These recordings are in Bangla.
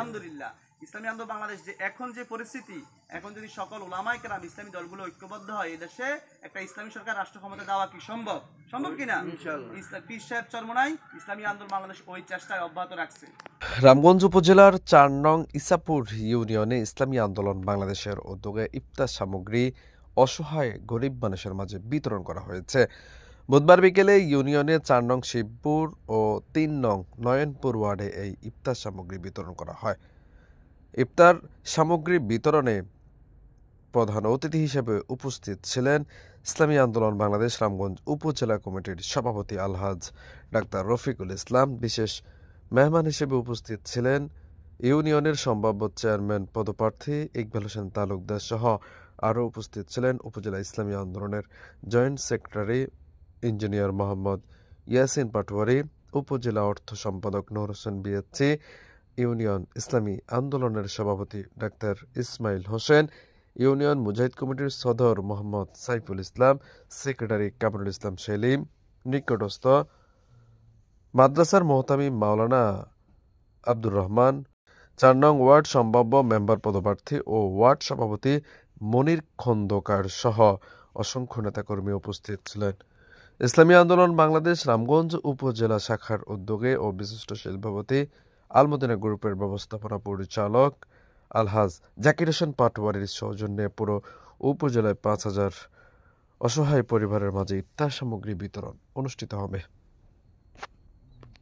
আলহামদুলিল্লাহ ইসলামী আন্দোলন বাংলাদেশ যে এখন যে পরিস্থিতি, এখন যদি সকল উলামায়ে কেরাম ইসলামী দলগুলো ঐক্যবদ্ধ হয়, এই দেশে একটা ইসলামী সরকার রাষ্ট্র ক্ষমতা দেওয়া কি সম্ভব? সম্ভব কিনা? পীর সাহেব চরমোনাই ইসলামী আন্দোলন বাংলাদেশ ওই চেষ্টায় অব্যাহত রাখছে। রামগঞ্জ উপজেলার ৪ নং ইসাপুর ইউনিয়নে ইসলামী আন্দোলন বাংলাদেশের উদ্যোগে ইফতার সামগ্রী অসহায় গরিব মানুষের মাঝে বিতরণ করা হয়েছে। বুধবার বিকেলে ইউনিয়নে ৪ নং শিবপুর ও ৩ নং নয়নপুর ওয়ার্ডে এই ইফতার সামগ্রী বিতরণ করা হয়। ইফতার সামগ্রী বিতরণে প্রধান অতিথি হিসেবে উপস্থিত ছিলেন ইসলামী আন্দোলন বাংলাদেশ রামগঞ্জ উপজেলা কমিটির সভাপতি আলহাজ ডাক্তার রফিকুল ইসলাম। বিশেষ মেহমান হিসেবে উপস্থিত ছিলেন ইউনিয়নের সম্ভাব্য চেয়ারম্যান পদপ্রার্থী ইকবাল হোসেন তালুকদার সহ আরও উপস্থিত ছিলেন উপজেলা ইসলামী আন্দোলনের joint secretary engineer Mohammad Yasin Patwari, উপজেলা অর্থ সম্পাদক নূর হোসেন বিএসসি, ইউনিয়ন ইসলামী আন্দোলনের সভাপতি ডাক্তার ইসমাইল হোসেন, ইউনিয়ন মুজাহিদ কমিটির সদর মোহাম্মদ সাইফুল ইসলাম, সেক্রেটারি কামরুল ইসলাম সেলিম, নিকটস্থ মাদ্রাসার মোহতামিম মাওলানা আব্দুর রহমান, ৪ নং ওয়ার্ড সম্ভাব্য মেম্বার পদপ্রার্থী ও ওয়ার্ড সভাপতি মনির খন্দকার সহ অসংখ্য নেতাকর্মী উপস্থিত ছিলেন। ইসলামী আন্দোলন বাংলাদেশ রামগঞ্জ উপজেলা শাখার উদ্যোগে ও বিশিষ্ট শিল্পপতি আলমদিনা গ্রুপের ব্যবস্থাপনা পরিচালক আলহাজ জাকির হোসেন পাটোয়ারির সৌজন্যে পুরো উপজেলায় ৫,০০০ অসহায় পরিবারের মাঝে ইফতার সামগ্রী বিতরণ অনুষ্ঠিত হবে।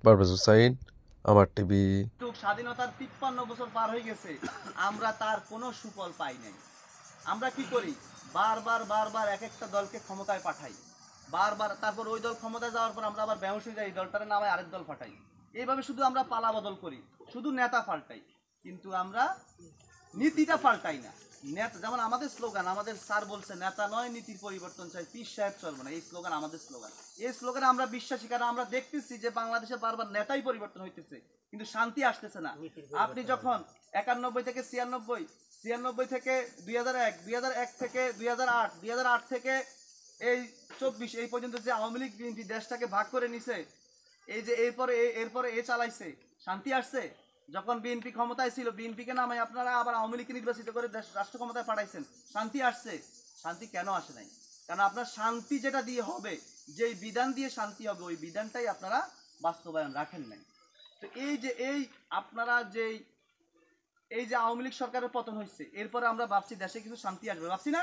পারভেজ হুসাইন, আমার টিভি। স্বাধীনতার ৫৩ বছর পার হয়ে গেছে, আমরা তার কোনো সুফল পাই নাই। আমরা কি করি? বারবার এক একটা দলকে ক্ষমতায় পাঠাই, বারবার, তারপর ওই দল ক্ষমতায় যাওয়ার পর আমরা আবার বেহুশ হয়ে যাই, দলটার নামে আরেক দল পাঠাই। এইভাবে শুধু আমরা পালা বদল করি, শুধু নেতা পাল্টাই, কিন্তু আমরা নীতিটা পাল্টাই না। নেতা যেমন আমাদের স্লোগান, আমাদের স্যার বলছে নেতা নয় নীতির পরিবর্তন চাই, পীর সাহেব চলবে না, এই স্লোগান আমাদের স্লোগান। এই স্লোগানে আমরা বিশ্বাসী, কারণ আমরা দেখতেছি যে বাংলাদেশে বারবার নেতাই পরিবর্তন হইতেছে কিন্তু শান্তি আসতেছে না। আপনি যখন ৯১ থেকে ৯৬, ৯৬ থেকে ২০০১, ২০০১ থেকে ২০০৮, ২০০৮ থেকে এই ২৪ এই পর্যন্ত যে আওয়ামী লীগ বিএনপি দেশটাকে ভাগ করে নিছে, এই যে এরপরে এ চালাইছে, শান্তি আসছে? যখন বিএনপি ক্ষমতায় ছিল, বিএনপিকে নামায় আপনারা আবার আওয়ামী লীগকে নির্বাচিত করে রাষ্ট্র ক্ষমতায় পাঠাইছেন, শান্তি আসছে? শান্তি কেন আসে নাই? কারণ আপনার শান্তি যেটা দিয়ে হবে, যেই বিধান দিয়ে শান্তি হবে, ওই বিধানটাই আপনারা বাস্তবায়ন রাখেন নাই। তো এই আপনারা এই যে আওয়ামী লীগ সরকারের পতন হয়েছে, এরপরে আমরা ভাবছি দেশে কিছু শান্তি আসবে, ভাবছি না?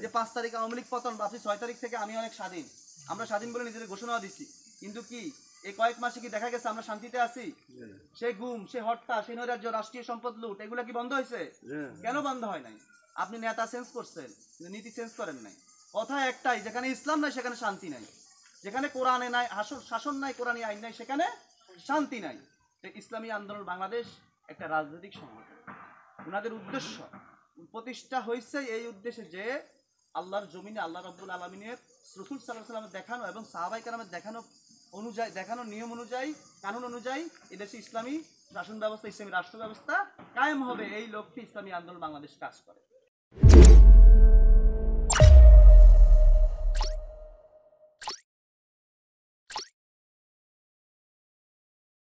যে ৫ তারিখ আওয়ামী লীগ পতন, ভাবছি ৬ তারিখ থেকে আমি অনেক স্বাধীন, আমরা স্বাধীন বলে নিজেদের ঘোষণা দিচ্ছি। কিন্তু কি এই কয়েক মাসে কি দেখা গেছে আমরা শান্তিতে আছি? সে গুম, সে হত্যা, সে নৈরাজ্য, রাষ্ট্রীয় সম্পদ লুট, এগুলা কি বন্ধ হয়েছে? কেন বন্ধ হয় নাই? আপনি নেতা চেঞ্জ করছেন, নীতি চেঞ্জ করেন নাই। কথা একটাই, যেখানে ইসলাম নাই সেখানে শান্তি নাই, যেখানে কোরআনে নাই শাসন নাই, কোরআনী আইন নাই, সেখানে শান্তি নাই। ইসলামী আন্দোলন বাংলাদেশ একটা রাজনৈতিক সংগঠন, ওনাদের উদ্দেশ্য প্রতিষ্ঠা হয়েছে এই উদ্দেশ্যে যে আল্লাহর জমিনে আল্লাহ রাব্বুল আলামিনের রাসূল সাল্লাল্লাহু আলাইহি ওয়াসাল্লামের দেখানো এবং সাহাবায়ে কেরামের দেখানো নিয়ম অনুযায়ী, কানুন অনুযায়ী এদেশে ইসলামী শাসন ব্যবস্থা, ইসলামী রাষ্ট্র ব্যবস্থা কায়েম হবে, এই লক্ষ্যে ইসলামী আন্দোলন বাংলাদেশ কাজ করে।